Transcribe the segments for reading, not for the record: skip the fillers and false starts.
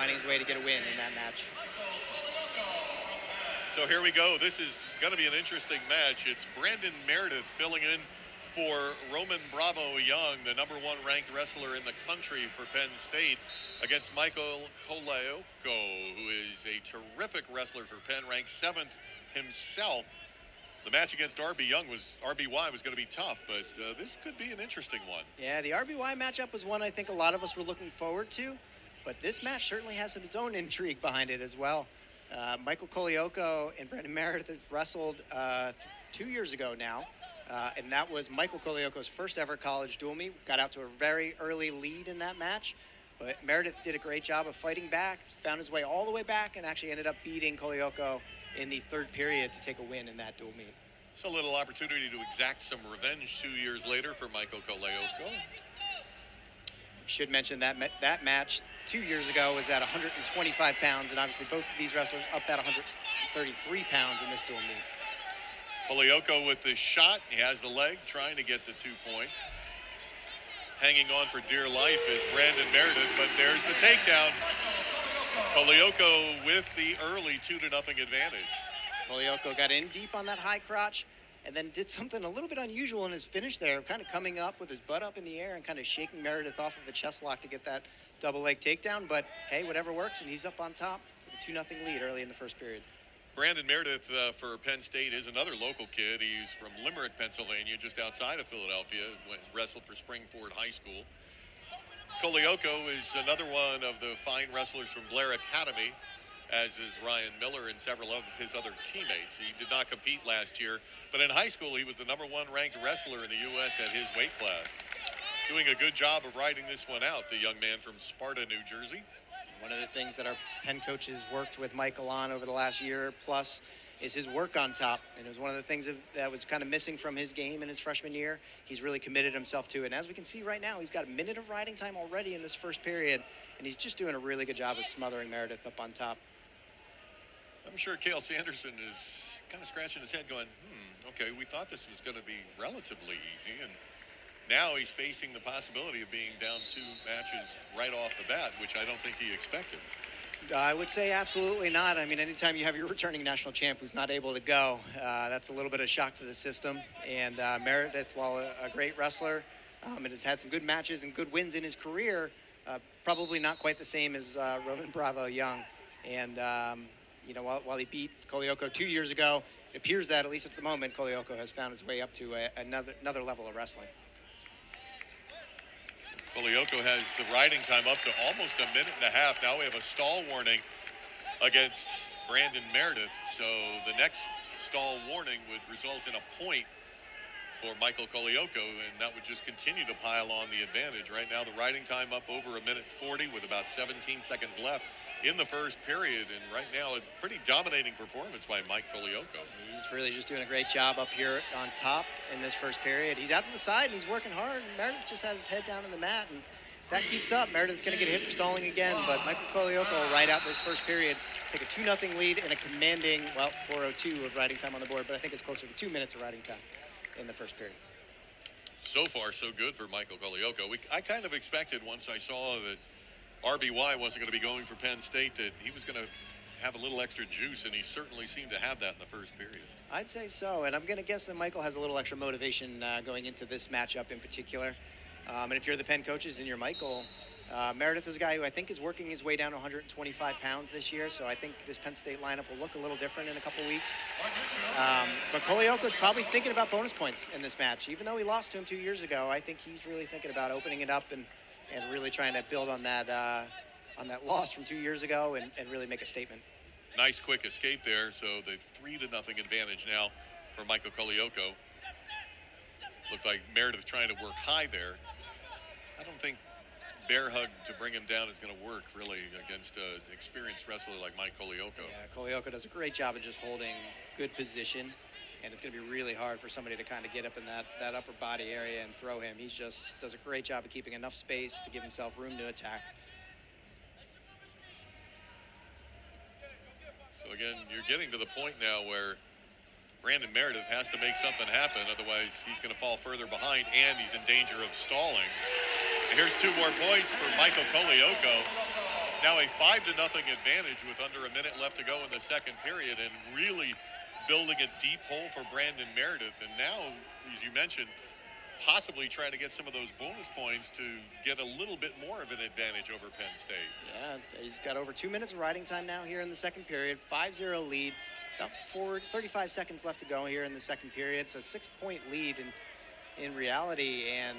finding his way to get a win in that match. So here we go. This is going to be an interesting match. It's Brandon Meredith filling in for Roman Bravo Young, the #1 ranked wrestler in the country for Penn State, against Michael Colaiocco, who is a terrific wrestler for Penn, ranked 7th himself. The match against RBY was going to be tough, but this could be an interesting one. Yeah, the RBY matchup was one I think a lot of us were looking forward to, but this match certainly has its own intrigue behind it as well. Michael Colaiocco and Brandon Meredith have wrestled 2 years ago now, and that was Michael Colaiocco's first ever college dual meet. Got out to a very early lead in that match, but Meredith did a great job of fighting back, found his way all the way back, and actually ended up beating Colaiocco in the 3rd period to take a win in that dual meet. It's a little opportunity to exact some revenge 2 years later for Michael Colaiocco. Should mention that that match 2 years ago was at 125 pounds, and obviously both of these wrestlers up at 133 pounds in this dual meet. Colaiocco with the shot. He has the leg, trying to get the 2 points. Hanging on for dear life is Brandon Meredith, but there's the takedown. Colaiocco with the early 2-0 advantage. Colaiocco got in deep on that high crotch and then did something a little bit unusual in his finish there, kind of coming up with his butt up in the air and kind of shaking Meredith off of a chest lock to get that double leg takedown. But hey, whatever works, and he's up on top with a 2-0 lead early in the 1st period. Brandon Meredith for Penn State is another local kid. He's from Limerick, Pennsylvania, just outside of Philadelphia, wrestled for Springford High School. Colaiocco is another one of the fine wrestlers from Blair Academy, as is Ryan Miller and several of his other teammates. He did not compete last year, but in high school, he was the #1 ranked wrestler in the U.S. at his weight class. Doing a good job of riding this one out, the young man from Sparta, New Jersey. One of the things that our Penn coaches worked with Michael on over the last year plus is his work on top. And it was one of the things that was kind of missing from his game in his freshman year. He's really committed himself to it. And as we can see right now, he's got a minute of riding time already in this 1st period, and he's just doing a really good job of smothering Meredith up on top. I'm sure Cale Sanderson is kind of scratching his head going, okay, we thought this was going to be relatively easy, and now he's facing the possibility of being down 2 matches right off the bat, which I don't think he expected. I would say absolutely not. I mean, anytime you have your returning national champ who's not able to go, that's a little bit of shock for the system. And Meredith, while a great wrestler, and has had some good matches and good wins in his career, probably not quite the same as Roman Bravo Young. And you know, while he beat Colaiocco 2 years ago, it appears that, at least at the moment, Colaiocco has found his way up to another level of wrestling. Colaiocco has the riding time up to almost a minute and a half. Now we have a stall warning against Brandon Meredith. So the next stall warning would result in a point for Michael Colaiocco, and that would just continue to pile on the advantage. Right now, the riding time up over 1:40 with about 17 seconds left in the 1st period. And right now, a pretty dominating performance by Mike Colaiocco. He's really just doing a great job up here on top in this 1st period. He's out to the side and he's working hard. And Meredith just has his head down on the mat. And if that keeps up, Meredith's going to get hit for stalling again. But Michael Colaiocco will ride out this 1st period, take a 2-0 lead and a commanding, well, 4:02 of riding time on the board. But I think it's closer to 2 minutes of riding time in the 1st period. So far, so good for Michael Colaiocco. I kind of expected, once I saw that RBY wasn't going to be going for Penn State, that he was going to have a little extra juice, and he certainly seemed to have that in the 1st period. I'd say so, and I'm going to guess that Michael has a little extra motivation going into this matchup in particular. And if you're the Penn coaches and you're Michael, Meredith is a guy who I think is working his way down to 125 pounds this year, so I think this Penn State lineup will look a little different in a couple weeks. But Colaiocco is probably thinking about bonus points in this match. Even though he lost to him 2 years ago, I think he's really thinking about opening it up and really trying to build on that loss from 2 years ago and really make a statement. Nice quick escape there, so the 3-0 advantage now for Michael Colaiocco. Looked like Meredith trying to work high there. I don't think bear hug to bring him down is going to work really against an experienced wrestler like Mike Colaiocco. Yeah, Colaiocco does a great job of just holding good position, and it's going to be really hard for somebody to kind of get up in that upper body area and throw him. He's just does a great job of keeping enough space to give himself room to attack. So again, you're getting to the point now where Brandon Meredith has to make something happen, otherwise he's going to fall further behind, and he's in danger of stalling. And here's 2 more points for Michael Colaiocco. now a 5-0 advantage with under a minute left to go in the second period, and really building a deep hole for Brandon Meredith. And now, as you mentioned, possibly trying to get some of those bonus points to get a little bit more of an advantage over Penn State. Yeah, he's got over 2 minutes of riding time now here in the second period. 5-0 lead. About 35 seconds left to go here in the second period. So 6-point lead in reality. And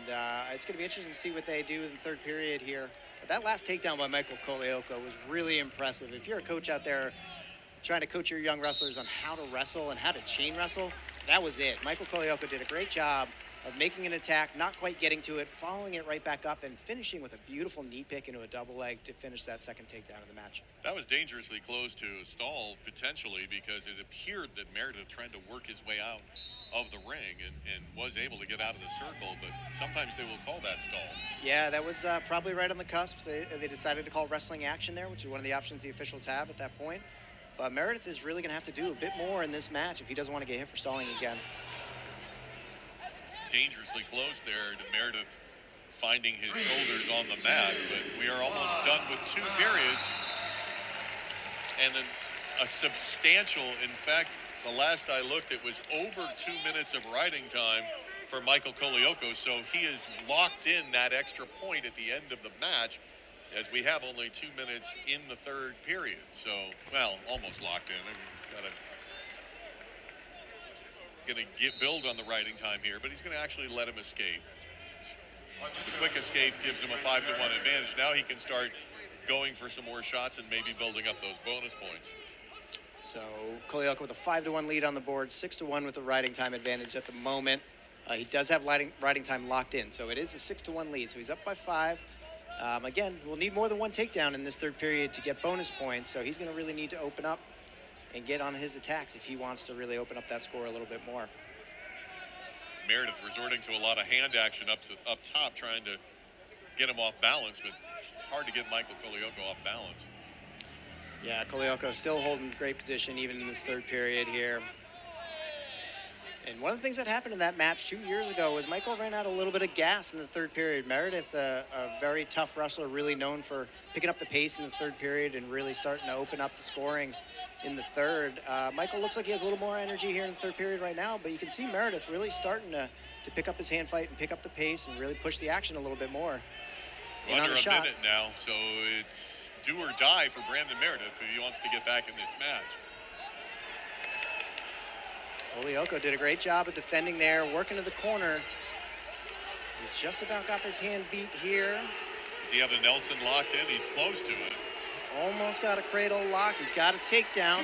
it's going to be interesting to see what they do in the third period here. But that last takedown by Michael Colaiocco was really impressive. If you're a coach out there trying to coach your young wrestlers on how to wrestle and how to chain wrestle, that was it. Michael Colaiocco did a great job of making an attack, not quite getting to it, following it right back up, and finishing with a beautiful knee pick into a double leg to finish that second takedown of the match. That was dangerously close to a stall, potentially, because it appeared that Meredith tried to work his way out of the ring and was able to get out of the circle, but sometimes they will call that stall. Yeah, that was probably right on the cusp. They decided to call wrestling action there, which is one of the options the officials have at that point. But Meredith is really going to have to do a bit more in this match if he doesn't want to get hit for stalling again. Dangerously close there to Meredith finding his shoulders on the mat, but we are almost done with 2 periods. And a substantial, in fact, the last I looked, it was over 2 minutes of riding time for Michael Colaiocco, so he is locked in that extra point at the end of the match, as we have only 2 minutes in the third period. So, well, almost locked in. Going to build on the riding time here, but he's going to actually let him escape. The quick escape gives him a 5-1 advantage. Now he can start going for some more shots and maybe building up those bonus points. So Colaiocco with a 5-1 lead on the board, 6-1 with the riding time advantage at the moment. He does have riding time locked in, so it is a 6-1 lead. So he's up by 5. Again, we'll need more than one takedown in this third period to get bonus points, so he's going to really need to open up and get on his attacks if he wants to really open up that score a little bit more. Meredith resorting to a lot of hand action up top, trying to get him off balance, but it's hard to get Michael Colaiocco off balance. Yeah, Colaiocco still holding great position even in this third period here. And one of the things that happened in that match 2 years ago was Michael ran out a little bit of gas in the third period. Meredith, a very tough wrestler, really known for picking up the pace in the third period and really starting to open up the scoring in the third. Michael looks like he has a little more energy here in the third period right now, but you can see Meredith really starting to pick up his hand fight and pick up the pace and really push the action a little bit more. And under a minute now, so it's do or die for Brandon Meredith if he wants to get back in this match. Colaiocco did a great job of defending there, working to the corner. He's just about got this hand beat here. Does he have the Nelson locked in? He's close to it. Almost got a cradle locked. He's got a takedown.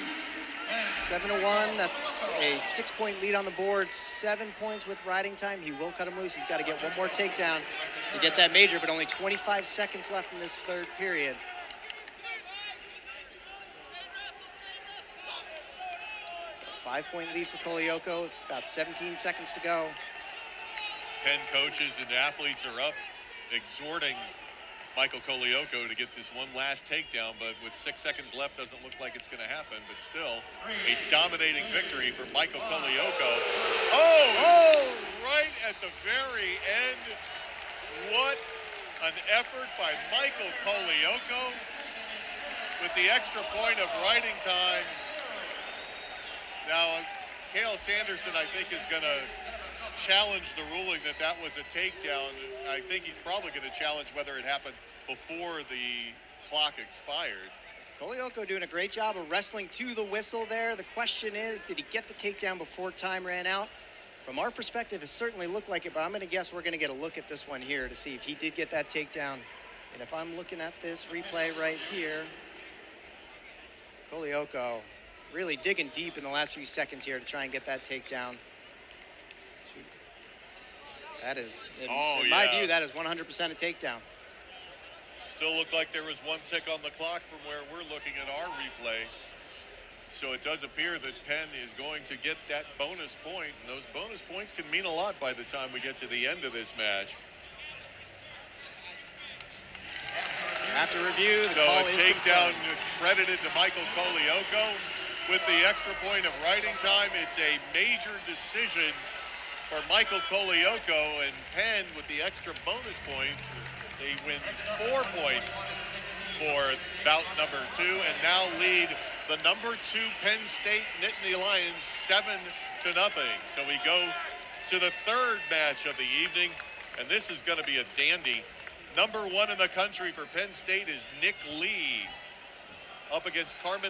7-1. That's a 6-point lead on the board. 7 points with riding time. He will cut him loose. He's got to get one more takedown to get that major, but only 25 seconds left in this third period. So a 5-point lead for Colaiocco. About 17 seconds to go. Penn coaches and athletes are up, exhorting Michael Colaiocco to get this one last takedown, but with 6 seconds left, doesn't look like it's going to happen. But still, a dominating victory for Michael Colaiocco. Oh! Right at the very end. What an effort by Michael Colaiocco with the extra point of riding time. Now, Cale Sanderson, I think, is going to challenge the ruling that was a takedown. I think he's probably going to challenge whether it happened before the clock expired. Colaiocco doing a great job of wrestling to the whistle there. The question is, did he get the takedown before time ran out? From our perspective, it certainly looked like it, but I'm going to guess we're going to get a look at this one here to see if he did get that takedown. And if I'm looking at this replay right here, Colaiocco really digging deep in the last few seconds here to try and get that takedown. That is, in my view, that is 100% a takedown. Still looked like there was one tick on the clock from where we're looking at our replay. So it does appear that Penn is going to get that bonus point, and those bonus points can mean a lot by the time we get to the end of this match. After review, the so call a is takedown confirmed. credited to Michael Colaiocco with the extra point of riding time. It's a major decision for Michael Colaiocco, and Penn with the extra bonus point. They win 4 points for bout number 2, and now lead the number 2 Penn State Nittany Lions 7-0. So we go to the third match of the evening, and this is going to be a dandy. Number 1 in the country for Penn State is Nick Lee, up against Carmen